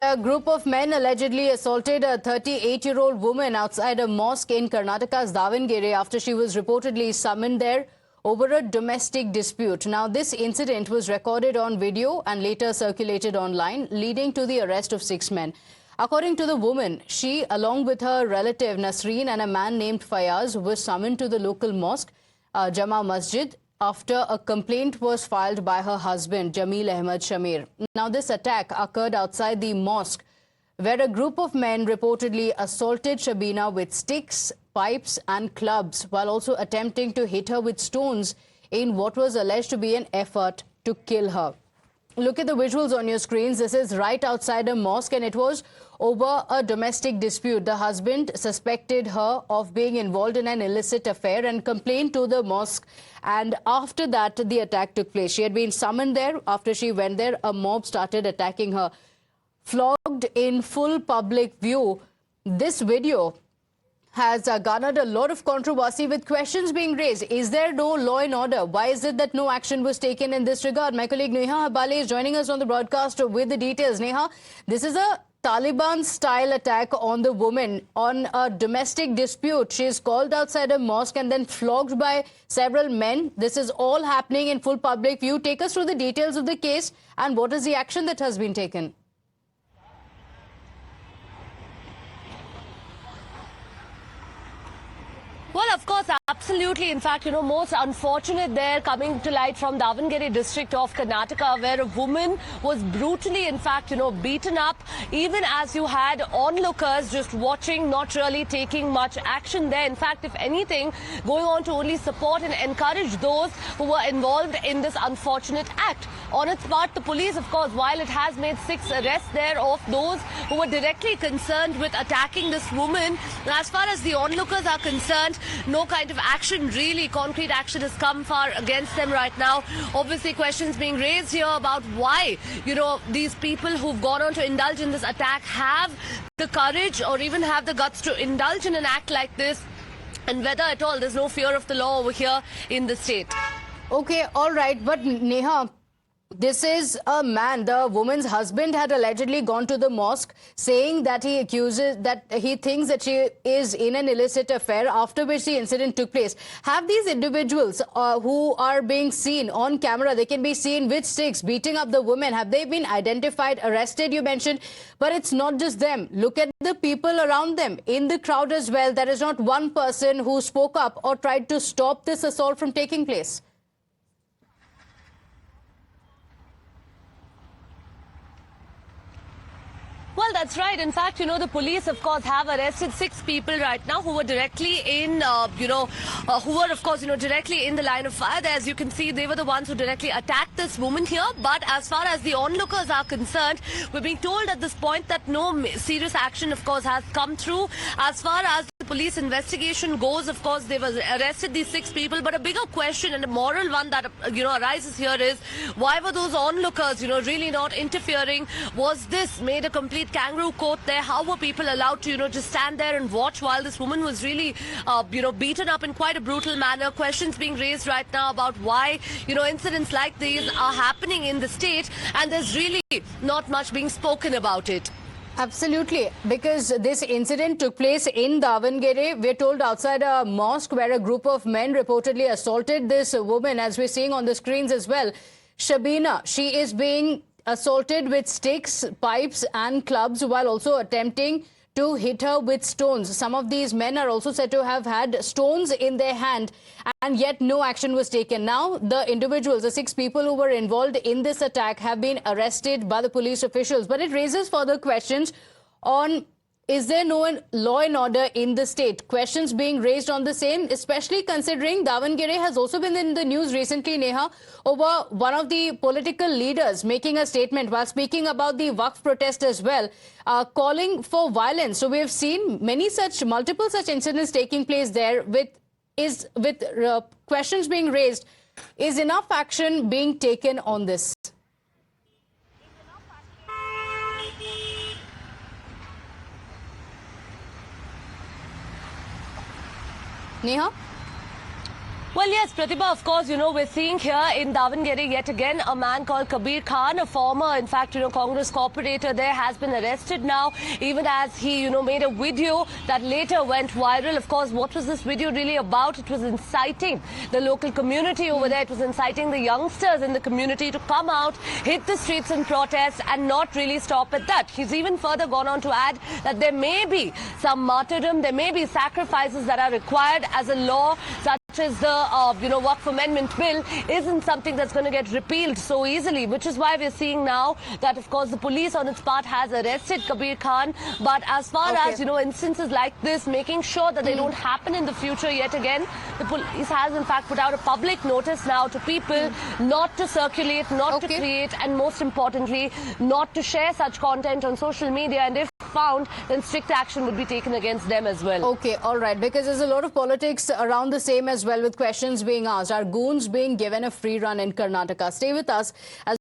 A group of men allegedly assaulted a 38-year-old woman outside a mosque in Karnataka's Davangere after she was reportedly summoned there over a domestic dispute. Now, this incident was recorded on video and later circulated online, leading to the arrest of 6 men. According to the woman, she, along with her relative Nasreen and a man named Fayaz, was summoned to the local mosque, Jama Masjid, after a complaint was filed by her husband, Jamil Ahmed Shamir. Now, this attack occurred outside the mosque, where a group of men reportedly assaulted Shabina with sticks, pipes and clubs, while also attempting to hit her with stones in what was alleged to be an effort to kill her. Look at the visuals on your screens. This is right outside a mosque, and it was over a domestic dispute. The husband suspected her of being involved in an illicit affair and complained to the mosque. And after that, the attack took place. She had been summoned there. After she went there, a mob started attacking her. Flogged in full public view, this video has garnered a lot of controversy, with questions being raised. Is there no law and order? Why is it that no action was taken in this regard? My colleague Neha Habale is joining us on the broadcast with the details. Neha, this is a Taliban-style attack on the woman on a domestic dispute. She is called outside a mosque and then flogged by several men. This is all happening in full public view. Take us through the details of the case and what is the action that has been taken? Well, of course, absolutely. In fact, most unfortunate there coming to light from Davangere district of Karnataka, where a woman was brutally, in fact, beaten up, even as you had onlookers just watching, not really taking much action there. In fact, if anything, going on to only support and encourage those who were involved in this unfortunate act. On its part, the police, of course, while it has made 6 arrests there of those who were directly concerned with attacking this woman, as far as the onlookers are concerned, no kind of action, really concrete action, has come far against them right now. Obviously, questions being raised here about why, these people who've gone on to indulge in this attack have the courage or even have the guts to indulge in an act like this, and whether at all there's no fear of the law over here in the state. Okay, all right. But Neha, this is a man. The woman's husband had allegedly gone to the mosque saying that he thinks that she is in an illicit affair, after which the incident took place. Have these individuals who are being seen on camera, they can be seen with sticks beating up the woman, have they been identified, arrested, you mentioned? But it's not just them. Look at the people around them in the crowd as well. There is not one person who spoke up or tried to stop this assault from taking place. Well, that's right. In fact, the police, of course, have arrested 6 people right now who were directly in, who were, of course, directly in the line of fire. As you can see, they were the ones who directly attacked this woman here. But as far as the onlookers are concerned, we're being told at this point that no serious action, of course, has come through. As far as the police investigation goes, of course, they've arrested these 6 people. But a bigger question and a moral one that, arises here is, why were those onlookers, really not interfering? Was this made a complete kangaroo court there? How were people allowed to, just stand there and watch while this woman was really, beaten up in quite a brutal manner? Questions being raised right now about why, incidents like these are happening in the state, and there's really not much being spoken about it. Absolutely, because this incident took place in Davangere. We're told outside a mosque where a group of men reportedly assaulted this woman, as we're seeing on the screens as well. Shabina, she is being assaulted with sticks, pipes and clubs, while also attempting to hit her with stones. Some of these men are also said to have had stones in their hand, and yet no action was taken. Now, the individuals, the 6 people who were involved in this attack, have been arrested by the police officials. But it raises further questions on, is there no law and order in the state? Questions being raised on the same, especially considering Davangere has also been in the news recently, Neha, over one of the political leaders making a statement while speaking about the Waqf protest as well, calling for violence. So we have seen multiple such incidents taking place there, with questions being raised. Is enough action being taken on this? Neha? Well, yes, Pratibha, of course, we're seeing here in Davangere yet again a man called Kabir Khan, a former, in fact, Congress corporator there, has been arrested now, even as he, made a video that later went viral. Of course, what was this video really about? It was inciting the local community over there. It was inciting the youngsters in the community to come out, hit the streets and protest and not really stop at that. He's even further gone on to add that there may be some martyrdom, there may be sacrifices that are required as a law such as the Waqf Amendment Bill isn't something that's going to get repealed so easily, which is why we're seeing now that, of course, the police on its part has arrested Kabir Khan. But as far as, instances like this, making sure that they don't happen in the future yet again, the police has, in fact, put out a public notice now to people not to circulate, not to create, and most importantly, not to share such content on social media. And if found, then strict action would be taken against them as well. Okay, all right, because there's a lot of politics around the same as well, with questions being asked. Are goons being given a free run in Karnataka? Stay with us as